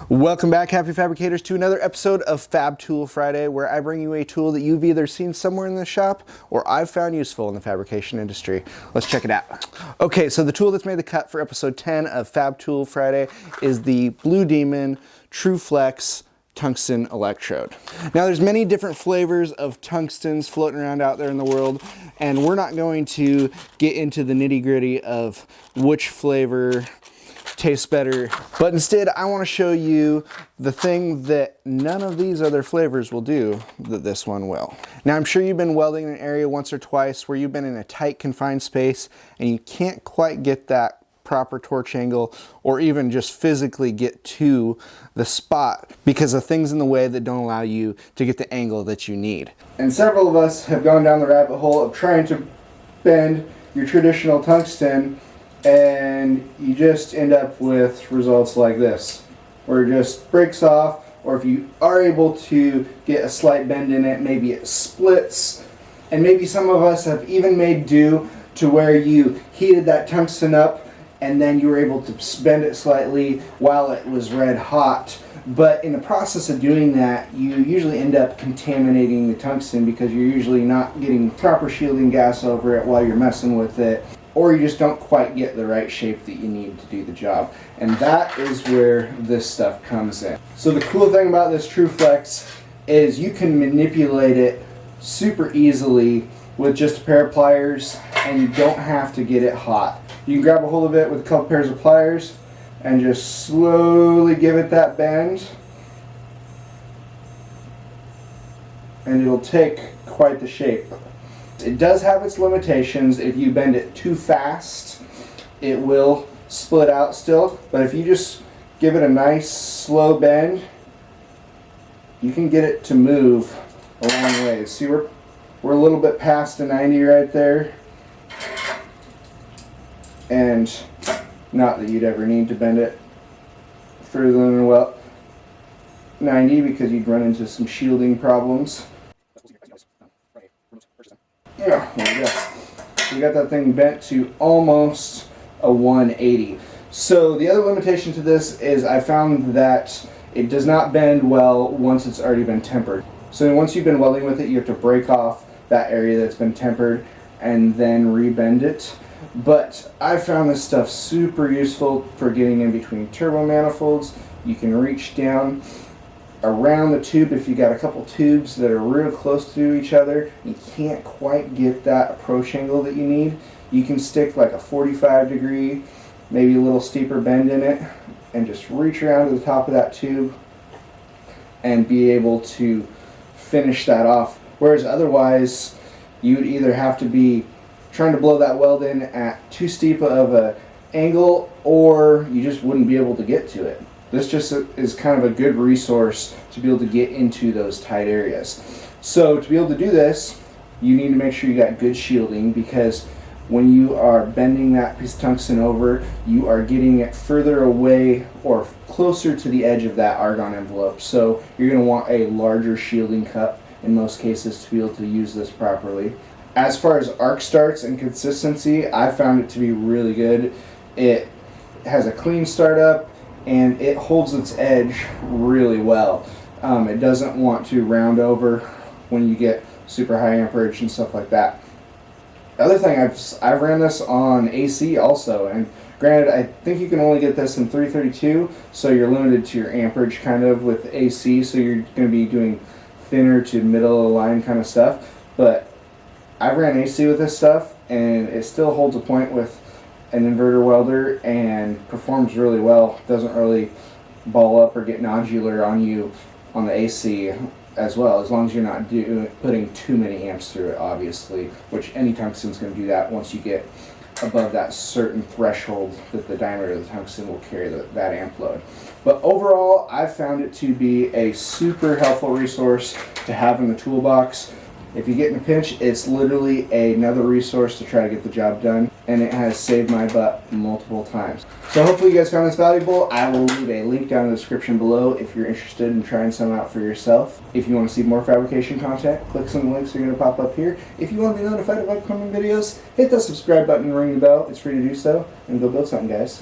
Welcome back, happy fabricators, to another episode of Fab Tool Friday, where I bring you a tool that you've either seen somewhere in the shop or I've found useful in the fabrication industry. Let's check it out. Okay, so the tool that's made the cut for episode 10 of Fab Tool Friday is the Blue Demon TrueFlex tungsten electrode. Now there's many different flavors of tungstens floating around out there in the world, and we're not going to get into the nitty-gritty of which flavor tastes better, but instead I want to show you the thing that none of these other flavors will do that this one will. Now I'm sure you've been welding in an area once or twice where you've been in a tight confined space and you can't quite get that proper torch angle or even just physically get to the spot because of things in the way that don't allow you to get the angle that you need. And several of us have gone down the rabbit hole of trying to bend your traditional tungsten, and you just end up with results like this, where it just breaks off, or if you are able to get a slight bend in it, maybe it splits. And maybe some of us have even made do to where you heated that tungsten up and then you were able to bend it slightly while it was red hot. But in the process of doing that, you usually end up contaminating the tungsten because you're usually not getting proper shielding gas over it while you're messing with it, or you just don't quite get the right shape that you need to do the job. And that is where this stuff comes in. So the cool thing about this TrueFlex is you can manipulate it super easily with just a pair of pliers, and you don't have to get it hot. You can grab a hold of it with a couple pairs of pliers and just slowly give it that bend, and it'll take quite the shape. It does have its limitations. If you bend it too fast, it will split out still, but if you just give it a nice slow bend, you can get it to move a long ways. See, we're a little bit past the 90 right there, and not that you'd ever need to bend it further than, well, 90, because you'd run into some shielding problems. Yeah, there we go. So we got that thing bent to almost a 180. So the other limitation to this is I found that it does not bend well once it's already been tempered. So once you've been welding with it, you have to break off that area that's been tempered and then rebend it. But I found this stuff super useful for getting in between turbo manifolds. You can reach down around the tube if you got a couple tubes that are real close to each other. You can't quite get that approach angle that you need. You can stick like a 45-degree, maybe a little steeper bend in it, and just reach around to the top of that tube and be able to finish that off. Whereas otherwise, you would either have to be trying to blow that weld in at too steep of an angle, or you just wouldn't be able to get to it. This just is kind of a good resource to be able to get into those tight areas. So to be able to do this, you need to make sure you got good shielding, because when you are bending that piece of tungsten over, you are getting it further away or closer to the edge of that argon envelope. So you're going to want a larger shielding cup in most cases to be able to use this properly. As far as arc starts and consistency, I found it to be really good. It has a clean startup, and it holds its edge really well. It doesn't want to round over when you get super high amperage and stuff like that. The other thing, I've ran this on AC also, and granted, I think you can only get this in 332, so you're limited to your amperage kind of with AC, so you're going to be doing thinner to middle of the line kind of stuff. But I've ran AC with this stuff, and it still holds a point with an inverter welder and performs really well. It doesn't really ball up or get nodular on you on the AC as well, as long as you're not putting too many amps through it, obviously, which any tungsten's going to do that once you get above that certain threshold that the diameter of the tungsten will carry that amp load. But overall, I found it to be a super helpful resource to have in the toolbox. If you get in a pinch, it's literally another resource to try to get the job done, and it has saved my butt multiple times. So hopefully you guys found this valuable. I will leave a link down in the description below if you're interested in trying some out for yourself. If you want to see more fabrication content, click some of the links that are going to pop up here. If you want to be notified of upcoming videos, hit that subscribe button and ring the bell. It's free to do so, and go build something, guys.